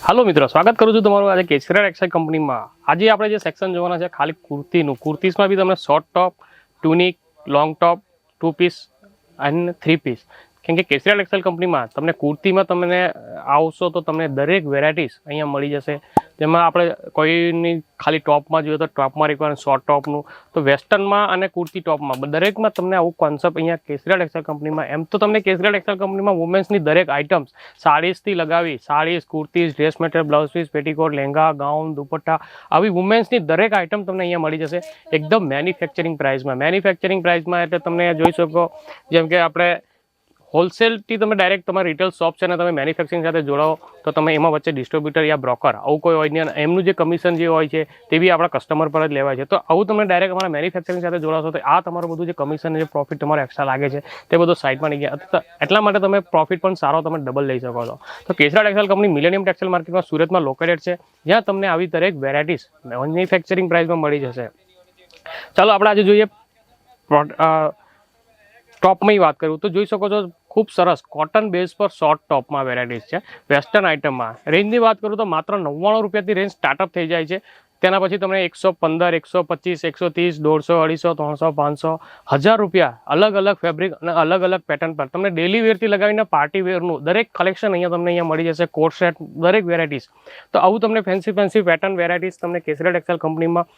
હાલો મિત્રો, સ્વાગત કરું છું તમારું આજે કેસરિયા ટેક્સટાઇલ કંપનીમાં। આજે આપણે જે સેક્શન જોવાના છે ખાલી કુર્તીનું। કુર્તીસમાં બી તમને શોર્ટ ટોપ, ટુનિક, લોંગ ટોપ, 2 પીસ અને 3 પીસ। કેમ કે કેસરિયા ટેક્સટાઇલ કંપનીમાં તમને કુર્તીમાં તમને આવશો તો તમને દરેક વેરાયટીઝ અહીંયા મળી જશે। જેમાં આપણે કોઈની ખાલી ટોપમાં જોઈએ તો ટોપમાં રિક્વાયર શોર્ટ ટોપનું, તો વેસ્ટર્નમાં અને કુર્તી ટોપમાં દરેકમાં તમને આવું કોન્સેપ્ટ અહીંયા કેસરિયા ટેક્સટાઇલ કંપનીમાં। એમ તો તમને કેસરિયા ટેક્સટાઇલ કંપનીમાં વુમેન્સની દરેક આઇટમ્સ સાડીઝથી લગાવી saris, kurtis, dress material, blouse piece, petticoat, lehenga, gown, dupatta આવી વુમેન્સની દરેક આઇટમ તમને અહીંયા મળી જશે એકદમ મેન્યુફેક્ચરિંગ પ્રાઇસમાં। મેન્યુફેક્ચરિંગ પ્રાઇસમાં એટલે તમને જોઈ શકો જેમ કે આપણે હોલસેલથી તમે ડાયરેક્ટ તમારી રિટેલ શોપ છે અને તમે મેન્યુફેક્ચરિંગ સાથે જોડાઓ તો તમે એમાં વચ્ચે ડિસ્ટ્રીબ્યુટર યા બ્રોકર આવું કોઈ હોય નહીં, એમનું જે કમિશન જે હોય છે તે બી આપણા કસ્ટમર પર જ લેવાય છે। તો આવું તમે ડાયરેક્ટ અમારા મેન્યુફેક્ચરિંગ સાથે જોડાશો તો આ તમારું બધું જે કમિશન જે પ્રોફિટ તમારો એક્સ્ટ્રા લાગે છે તે બધું સાઇડમાં નહીં ગયા, એટલા માટે તમે પ્રોફિટ પણ સારો તમે ડબલ લઈ શકો છો। તો કેસરિયા ટેક્સટાઇલ કંપની મિલેનિયમ ટેક્સટાઇલ માર્કેટમાં સુરતમાં લોકેટેડ છે, જ્યાં તમને આવી દરેક વેરાયટીઝ મેન્યુફેક્ચરિંગ પ્રાઇસમાં મળી જશે। ચાલો આપણે આજે જોઈએ ટોપમાં વાત કરું તો જોઈ શકો છો ખૂબ સરસ કોટન બેઝ પર શોર્ટ ટોપમાં વેરાયટીઝ છે। વેસ્ટર્ન આઇટમમાં રેન્જની વાત કરું તો માત્ર 99 રૂપિયાથી રેન્જ સ્ટાર્ટઅપ થઈ જાય છે। તેના પછી તમને 115, 125, 130, 150, 250, 300, 500, 1000 રૂપિયા અલગ અલગ ફેબ્રિક અને અલગ અલગ પેટર્ન પર તમને ડેલી વેરથી લગાવીને પાર્ટી વેરનું દરેક કલેક્શન તમને અહીંયા મળી જશે। કોટ સેટ દરેક વેરાયટીઝ, તો આવું તમને ફેન્સી પેટર્ન વેરાયટીઝ તમને કેસરિયા ટેક્સટાઇલ કંપનીમાં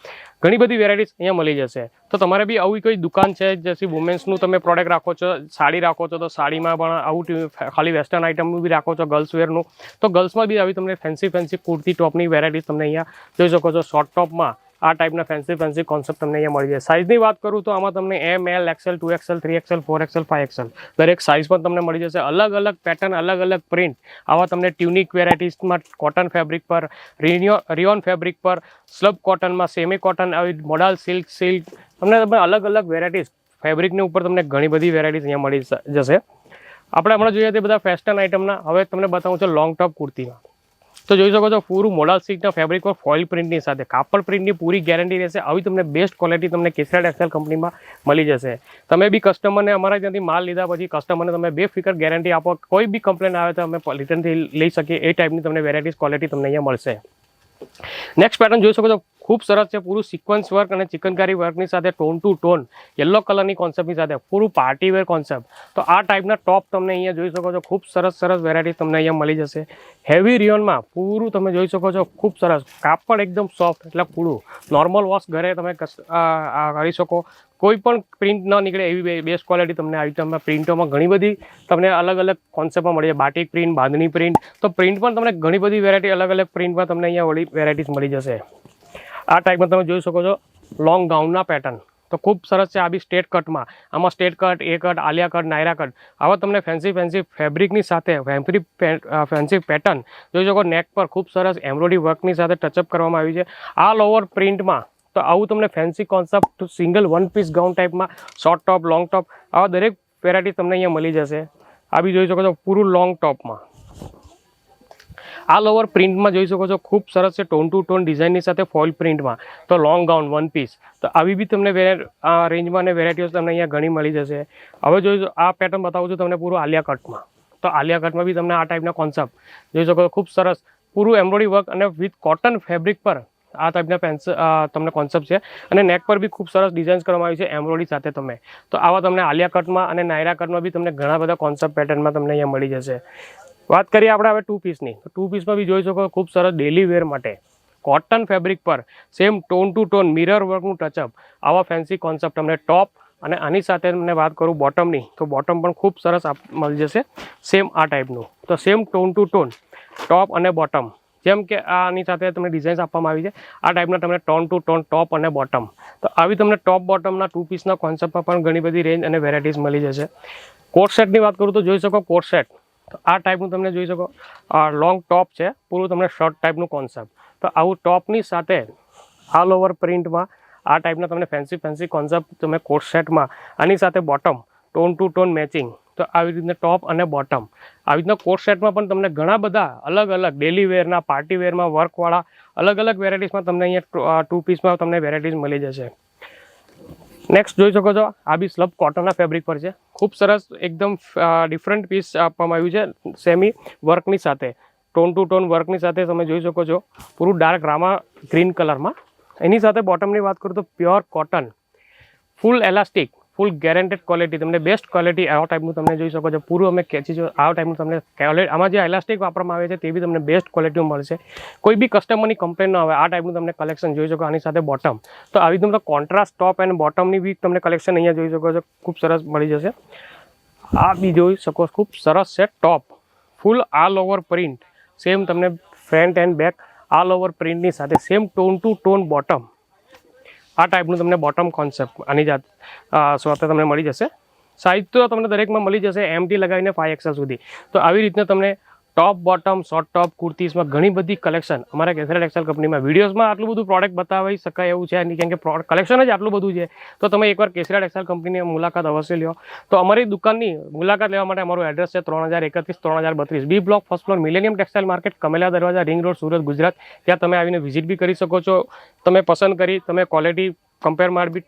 ઘણી બધી વેરાયટીઝ અહીંયા મળી જશે। તો તમારે બી આવી કોઈ દુકાન છે જેથી વુમેન્સનું તમે પ્રોડક્ટ રાખો છો, સાડી રાખો છો તો સાડીમાં પણ આવું ખાલી વેસ્ટર્ન આઇટમનું બી રાખો છો, ગર્લ્સ વેરનું તો ગર્લ્સમાં બી આવી તમને ફેન્સી કુર્તી ટોપની વેરાયટીઝ તમને અહીંયા જોઈ શકો છો। શોર્ટ ટોપમાં આ ટાઈપના ફેન્સી કોન્સેપ્ટ તમને અહીંયા મળી જાય। સાઇઝની વાત કરું તો આમાં તમને M, L, XL, 2XL, 3XL, 4XL, 5XL દરેક સાઇઝ પણ તમને મળી જશે। અલગ અલગ પેટર્ન, અલગ અલગ પ્રિન્ટ, આવા તમને ટ્યુનિક વેરાયટીઝમાં કોટન ફેબ્રિક પર, રિયોન ફેબ્રિક પર, સ્લબ કોટનમાં, સેમી કોટન, આવી મોડાલ સિલ્ક તમને અલગ અલગ વેરાયટીઝ ફેબ્રિકની ઉપર તમને ઘણી બધી વેરાયટીઝ અહીંયા મળી જશે। આપણે હમણાં જોઈએ તે બધા ફેસ્ટર્ન આઇટમના, હવે તમને બતાવું છું લોંગ ટોપ કુર્તીમાં। તો જોઈ શકો છો પૂરું મોડાલ સિલ્કના ફેબ્રિક પર ફોઇલ પ્રિન્ટની સાથે કાપડ પ્રિન્ટની પૂરી ગેરંટી રહેશે। આવી તમને બેસ્ટ ક્વોલિટી તમને કેસરિયા ટેક્સટાઇલ કંપનીમાં મળી જશે। તમે બી કસ્ટમરને અમારા ત્યાંથી માલ લીધા પછી કસ્ટમરને તમે બેફિકર ગેરંટી આપો, કોઈ બી કમ્પ્લેન આવે તો અમે રિટર્નથી લઈ શકીએ એ ટાઈપની તમને વેરાયટીઝ ક્વોલિટી તમને અહીંયા મળશે। નેક્સ્ટ પેટર્ન જોઈ શકો છો ખૂબ સરસ છે, પૂરું સિક્વન્સ વર્ક અને ચિકનકારી વર્કની સાથે ટોન ટુ ટોન યલો કલરની કોન્સેપ્ટની સાથે પૂરું પાર્ટી વેર કોન્સેપ્ટ। તો આ ટાઈપના ટોપ તમને અહીંયા જોઈ શકો છો ખૂબ સરસ વેરાયટી તમને અહીંયા મળી જશે। હેવી રિયોનમાં પૂરું તમે જોઈ શકો છો ખૂબ સરસ કાપડ એકદમ સોફ્ટ એટલે પૂરું નોર્મલ વોશ ઘરે તમે કરી શકો, કોઈ પણ પ્રિન્ટ ન નીકળે એવી બેસ્ટ ક્વોલિટી તમને આવી તમને પ્રિન્ટોમાં ઘણી બધી તમને અલગ અલગ કોન્સેપ્ટમાં મળી જાય। બાટિક પ્રિન્ટ, બાંધણી પ્રિન્ટ, તો પ્રિન્ટ પણ તમને ઘણી બધી વેરાયટી અલગ અલગ પ્રિન્ટમાં તમને અહીંયા વેરાયટીઝ મળી જશે। આ ટાઈપમાં તમે જોઈ શકો છો લોંગ ગાઉનના પેટર્ન તો ખૂબ સરસ છે। આ બી સ્ટેટ કટમાં, આમાં straight cut, A cut, Alia cut, Naira cut, આવા તમને ફેન્સી ફેબ્રિકની સાથે ફેન્સી પેટર્ન જોઈ શકો। નેક પર ખૂબ સરસ એમ્બ્રોઇડરી વર્કની સાથે ટચઅપ કરવામાં આવી છે। આ લોવર પ્રિન્ટમાં તો આવું તમને fancy concept single 1 piece gown ટાઈપમાં શોર્ટ ટોપ, લોંગ ટોપ આવા દરેક વેરાયટી તમને અહીંયા મળી જશે। આ બી જોઈ શકો છો પૂરું લોંગ ટોપમાં આ લોવર પ્રિન્ટમાં જોઈ શકો છો ખૂબ સરસ છે, ટોન ટુ ટોન ડિઝાઇનની સાથે ફોઇલ પ્રિન્ટમાં તો લોંગ ગાઉન 1 પીસ તો આવી બી તમને રેન્જમાં અને વેરાયટીઓ તમને અહીંયા ઘણી મળી જશે। હવે જોઈ આ પેટર્ન બતાવું છું તમને પૂરું આલિયા કટમાં, તો આલિયા કટમાં બી તમને આ ટાઈપના કોન્સેપ્ટ જોઈ શકો છો ખૂબ સરસ પૂરું એમ્બ્રોઇડરી વર્ક અને વિથ કોટન ફેબ્રિક પર આ ટાઈપના તમને કોન્સેપ્ટ છે અને નેક પર બી ખૂબ સરસ ડિઝાઇન્સ કરવામાં આવી છે એમ્બ્રોઇડરી સાથે તમે। તો આવા તમને આલિયા કટમાં અને નાયરા કટમાં બી તમને ઘણા બધા કોન્સેપ્ટ પેટર્નમાં તમને અહીંયા મળી જશે। વાત કરીએ આપણે હવે 2 પીસની, તો 2 પીસમાં બી જોઈ શકો ખૂબ સરસ ડેલી વેર માટે કોટન ફેબ્રિક પર same tone two tone mirror વર્કનું ટચઅપ, આવા ફેન્સી કોન્સેપ્ટ તમને ટોપ અને આની સાથે તમને વાત કરું બોટમની તો બોટમ પણ ખૂબ સરસ મળી જશે સેમ આ ટાઈપનું। તો સેમ ટોન ટુ ટોન ટોપ અને બોટમ, જેમ કે આની સાથે તમને ડિઝાઇન્સ આપવામાં આવી છે આ ટાઈપના તમને ટોન ટુ ટોન ટોપ અને બોટમ, તો આવી તમને ટોપ બોટમના 2 પીસના કોન્સેપ્ટમાં પણ ઘણી બધી રેન્જ અને વેરાયટીઝ મળી જશે। કોટ સેટની વાત કરું તો જોઈ શકો કોટ સેટ તો આ ટાઈપનું તમને જોઈ શકો લોંગ ટોપ છે, પૂરું તમને શોર્ટ ટાઈપનું કોન્સેપ્ટ, તો આવું ટોપની સાથે ઓલ ઓવર પ્રિન્ટમાં આ ટાઈપના તમને ફેન્સી કોન્સેપ્ટ તમે કોટ સેટમાં આની સાથે bottom tone two tone matching, તો આવી રીતના ટોપ અને બોટમ આવી રીતના કોટ સેટમાં પણ તમને ઘણા બધા અલગ અલગ ડેલી વેરના, પાર્ટી વેરમાં વર્કવાળા અલગ અલગ વેરાયટીઝમાં તમને અહીંયા 2 પીસમાં તમને વેરાયટીઝ મળી જશે। નેક્સ્ટ જોઈ શકો છો આ બી સ્લબ કોટનના ફેબ્રિક પર છે, ખૂબ સરસ એકદમ ડિફરન્ટ પીસ આપવામાં આવ્યું છે સેમી વર્કની સાથે। ટોન ટુ ટોન વર્કની સાથે તમે જોઈ શકો છો પૂરું ડાર્ક રામા ગ્રીન કલરમાં. એની સાથે બોટમની વાત કરું તો પ્યોર કોટન, ફૂલ એલાસ્ટિક, ફૂલ ગેરંટેડ ક્વોલિટી, તમને બેસ્ટ ક્વોલિટી આવા ટાઈપનું તમને જોઈ શકો છો. પૂરું અમે ખેંચી છો આવા ટાઈપનું તમને ક્વોલિટી, આમાં જે એલાસ્ટિક વાપરવામાં આવે છે તે બી તમને બેસ્ટ ક્વોલિટીમાં મળશે. કોઈ બી કસ્ટમરની કમ્પ્લેન ન આવે આ ટાઈપનું તમને કલેક્શન જોઈ શકો. આની સાથે બોટમ, તો આવી તમને કોન્ટ્રાસ્ટ ટોપ એન્ડ બોટમની બી તમને કલેક્શન અહીંયા જોઈ શકો છો, ખૂબ સરસ મળી જશે. આ બી જોઈ શકો ખૂબ સરસ છે top, full all over print, same તમને front and back all over પ્રિન્ટની સાથે same tone two tone bottom. આ ટાઈપનું તમને બોટમ કોન્સેપ્ટ આની જાત સાથે તમને મળી જશે. સાઇઝ તો તમને દરેકમાં મળી જશે MT લગાવીને 5XL સુધી. તો આવી રીતના તમને ટોપ બોટમ શોર્ટ ટોપ કુર્તીઝમાં ઘણી બધી કલેક્શન અમારા કેસરિયા ટેક્સટાઇલ કંપનીમાં વિડીયોઝમાં આટલું બધું પ્રોડક્ટ બતાવી શકાય એવું છે નહીં, કેમ કે કલેક્શન જ આટલું બધું છે. તો તમે એકવાર કેસરિયા ટેક્સટાઇલ કંપનીની મુલાકાત અવશ્ય લ્યો. તો અમારી દુકાનની મુલાકાત લેવા માટે અમારું એડ્રેસ છે 3031 3032 B block first floor millennium textile market, Kamela દરવાજા, રિંગ રોડ, સુરત, ગુજરાત. ત્યાં તમે આવીને વિઝિટ બી કરી શકો છો. તમે પસંદ કરી તમે ક્વોલિટી કમ્પેર મારી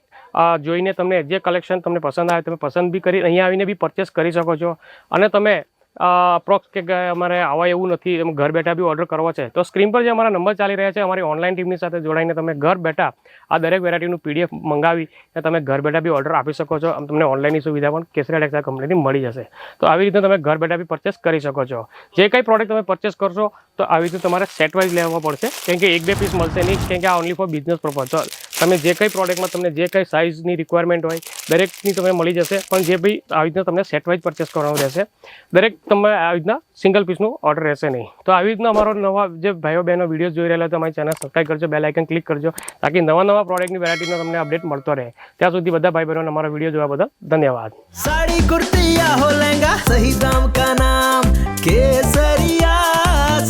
જોઈને તમને જે કલેક્શન તમને પસંદ આવે તમે પસંદ બી કરી અહીંયા આવીને બી પરચેસ કરી શકો છો. અને તમે અપ્રોક્સ કે અમારે આવા એવું નથી, એમ ઘર બેઠા બી ઓર્ડર કરવો છે તો સ્ક્રીન પર જે અમારા નંબર ચાલી રહ્યા છે અમારી ઓનલાઈન ટીમની સાથે જોડાઈને તમે ઘર બેઠા આ દરેક વેરાયટીનું PDF મંગાવી અને તમે ઘર બેઠા બી ઓર્ડર આપી શકો છો. તમને ઓનલાઈનની સુવિધા પણ કેસરિયા ટેક્સટાઇલ કંપનીની મળી જશે. તો આવી રીતે તમે ઘર બેઠા બી પરચેસ કરી શકો છો. જે કંઈ પ્રોડક્ટ તમે પરચેસ કરશો તો આવી રીતે તમારે સેટ વાઇઝ લેવા પડશે, કેમ કે 1-2 પીસ મળશે નહીં, કેમ કે આ ઓનલી ફોર બિઝનેસ પર્પઝ. તો તમે જે કંઈ પ્રોડક્ટમાં તમને જે કંઈ સાઇઝની રિક્વાયરમેન્ટ હોય દરેકની તમને મળી જશે, પણ જે ભાઈ આવી રીતના તમને સેટ વાઇઝ પરચેસ કરવાનું રહેશે. દરેક તમે આવી રીતના સિંગલ પીસનું ઓર્ડર રહેશે નહીં. તો આવી રીતના અમારો નવા જે ભાઈઓ બહેનો વિડીયો જોઈ રહેલા તો અમારી ચેનલ સબસ્ક્રાઈબ કરજો, બેલ આઇકન ક્લિક કરજો, તાકી નવા પ્રોડક્ટની વેરાયટીનો તમને અપડેટ મળતો રહે. ત્યાં સુધી બધા ભાઈ બહેનોને અમારો વિડીયો જોવા બદલ ધન્યવાદ. साड़ी कुर्ती या हो लहंगा, सही दाम का नाम केसरिया,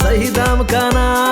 सही दाम का नाम.